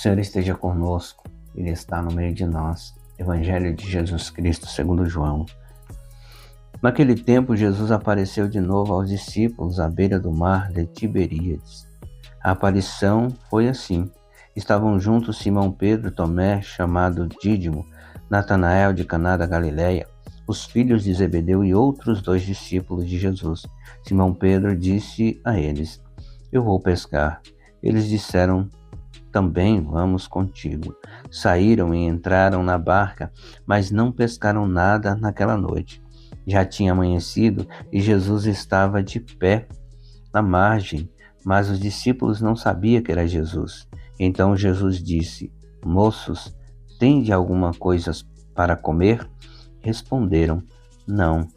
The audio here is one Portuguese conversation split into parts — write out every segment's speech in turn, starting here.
Senhor esteja conosco, Ele está no meio de nós. Evangelho de Jesus Cristo, segundo João. Naquele tempo, Jesus apareceu de novo aos discípulos à beira do mar de Tiberíades. A aparição foi assim. Estavam juntos Simão Pedro, Tomé, chamado Dídimo, Natanael de Caná da Galileia, os filhos de Zebedeu e outros 2 discípulos de Jesus. Simão Pedro disse a eles: Eu vou pescar. Eles disseram: Também vamos contigo. Saíram e entraram na barca, mas não pescaram nada naquela noite. Já tinha amanhecido e Jesus estava de pé na margem, mas os discípulos não sabiam que era Jesus. Então Jesus disse: Moços, tende alguma coisa para comer? Responderam: Não.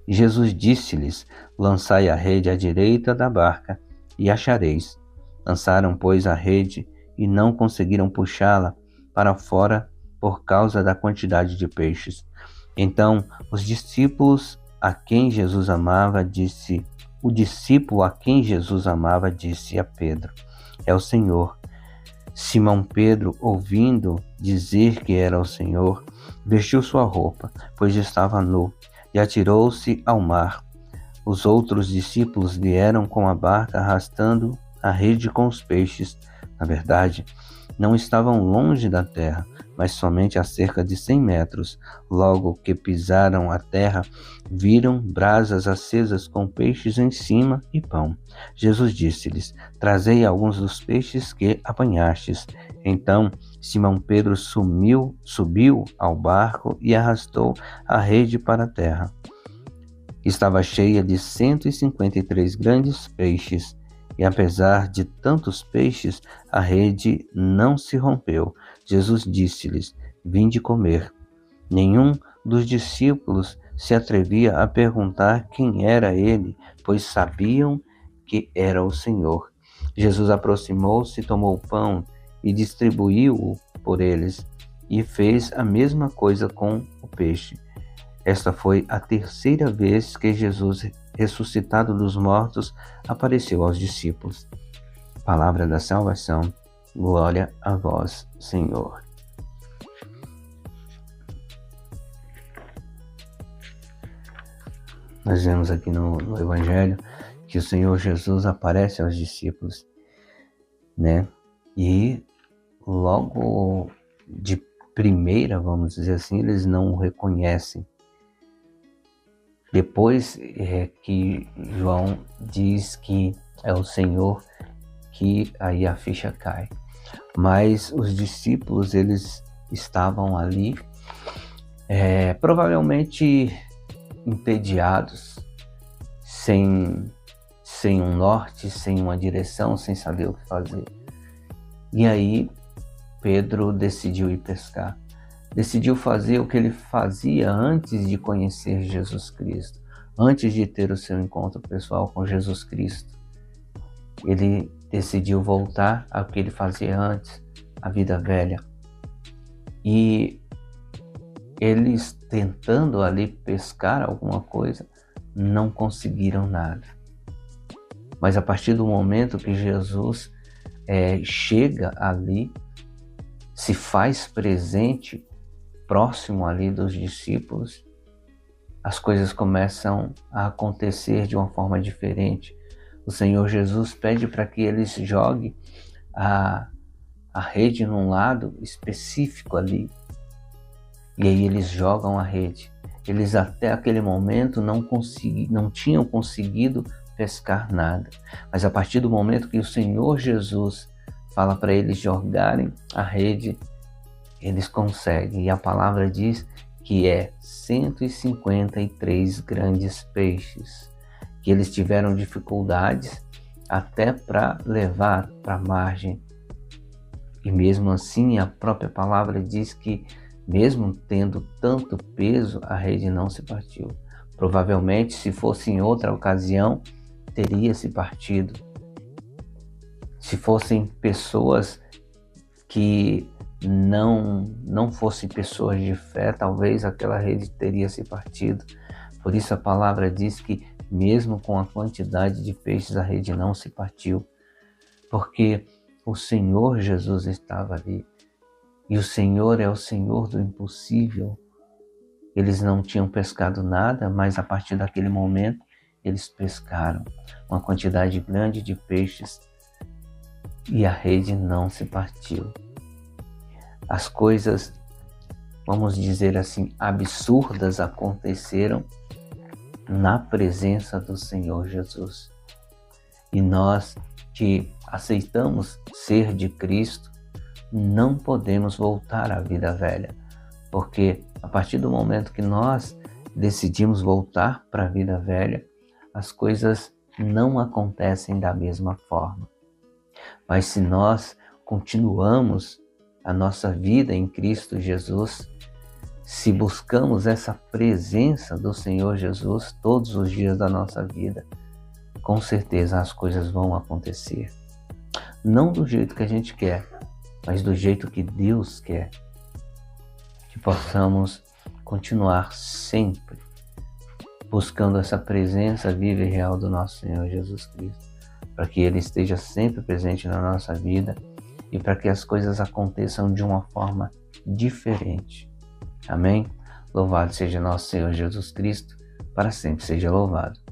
Jesus disse-lhes: Lançai a rede à direita da barca e achareis. Lançaram, pois, a rede e não conseguiram puxá-la para fora por causa da quantidade de peixes. Então, o discípulo a quem Jesus amava disse a Pedro: É o Senhor. Simão Pedro, ouvindo dizer que era o Senhor, vestiu sua roupa, pois estava nu, e atirou-se ao mar. Os outros discípulos vieram com a barca arrastando a rede com os peixes. Na verdade, não estavam longe da terra, mas somente a cerca de 100 metros. Logo que pisaram a terra, viram brasas acesas com peixes em cima e pão. Jesus disse-lhes: Trazei alguns dos peixes que apanhastes. Então Simão Pedro subiu ao barco e arrastou a rede para a terra. Estava cheia de 153 grandes peixes. E apesar de tantos peixes, a rede não se rompeu. Jesus disse-lhes: Vinde comer. Nenhum dos discípulos se atrevia a perguntar quem era ele, pois sabiam que era o Senhor. Jesus aproximou-se, tomou o pão e distribuiu-o por eles, e fez a mesma coisa com o peixe. Esta foi a 3ª vez que Jesus, ressuscitado dos mortos, apareceu aos discípulos. Palavra da salvação, glória a vós, Senhor. Nós vemos aqui no Evangelho que o Senhor Jesus aparece aos discípulos, né? E logo de primeira, vamos dizer assim, eles não o reconhecem. Depois que João diz que é o Senhor, que aí a ficha cai. Mas os discípulos, eles estavam ali, provavelmente entediados, sem um norte, sem uma direção, sem saber o que fazer. E aí Pedro decidiu ir pescar. Decidiu fazer o que ele fazia antes de conhecer Jesus Cristo, antes de ter o seu encontro pessoal com Jesus Cristo. Ele decidiu voltar ao que ele fazia antes, a vida velha. E eles, tentando ali pescar alguma coisa, não conseguiram nada. Mas a partir do momento que Jesus chega ali, se faz presente, próximo ali dos discípulos, as coisas começam a acontecer de uma forma diferente. O Senhor Jesus pede para que eles joguem a rede num lado específico ali. E aí eles jogam a rede. Eles até aquele momento não tinham conseguido pescar nada. Mas a partir do momento que o Senhor Jesus fala para eles jogarem a rede, eles conseguem. E a palavra diz que 153 grandes peixes, que eles tiveram dificuldades até para levar para a margem. E mesmo assim, a própria palavra diz que, mesmo tendo tanto peso, a rede não se partiu. Provavelmente, se fosse em outra ocasião, teria se partido. Se fossem pessoas que não fossem pessoas de fé, talvez aquela rede teria se partido. Por isso a palavra diz que mesmo com a quantidade de peixes, a rede não se partiu. Porque o Senhor Jesus estava ali. E o Senhor é o Senhor do impossível. Eles não tinham pescado nada, mas a partir daquele momento eles pescaram uma quantidade grande de peixes e a rede não se partiu. As coisas, vamos dizer assim, absurdas aconteceram na presença do Senhor Jesus. E nós que aceitamos ser de Cristo, não podemos voltar à vida velha, porque a partir do momento que nós decidimos voltar para a vida velha, as coisas não acontecem da mesma forma. Mas se nós continuamos a nossa vida em Cristo Jesus, se buscamos essa presença do Senhor Jesus todos os dias da nossa vida, com certeza as coisas vão acontecer. Não do jeito que a gente quer, mas do jeito que Deus quer. Que possamos continuar sempre buscando essa presença viva e real do nosso Senhor Jesus Cristo, para que Ele esteja sempre presente na nossa vida e para que as coisas aconteçam de uma forma diferente. Amém? Louvado seja nosso Senhor Jesus Cristo, para sempre seja louvado.